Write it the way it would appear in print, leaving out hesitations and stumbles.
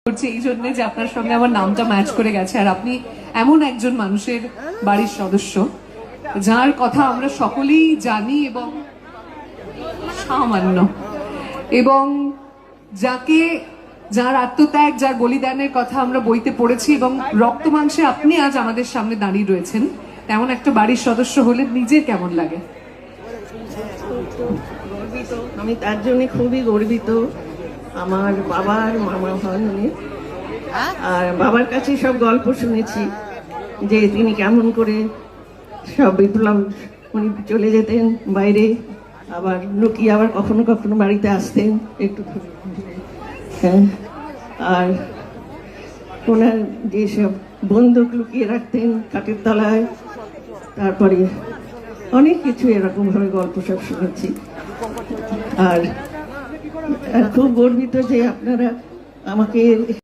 করছি এই জন্য যে আপনার সঙ্গে আমার নামটা ম্যাচ করে গেছে, আর আপনি এমন একজন মানুষের বাড়ির সদস্য যার কথা আমরা সকলেই জানি এবং সামান্য, এবং যার আত্মত্যাগ, যার বলিদানের কথা আমরা বইতে পড়েছি, এবং রক্ত মাংসে আপনি আজ আমাদের সামনে দাঁড়িয়ে রয়েছেন। তেমন একটা বাড়ির সদস্য হলে নিজের কেমন লাগে? আমি তার জন্য খুবই গর্বিত। আমার বাবার মামা হন উনি, আর বাবার কাছে সব গল্প শুনেছি যে তিনি কেমন করে সব বিপ্লব, উনি চলে যেতেন বাইরে, আবার লুকিয়ে আবার কখনো কখনো বাড়িতে আসতেন একটু। হ্যাঁ, আর ওনার যেসব বন্দুক লুকিয়ে রাখতেন কাঠের তলায়, তারপরে অনেক কিছু এরকম ভাবে গল্প সব শুনেছি। আর খুব গর্বিত যে আপনারা আমাকে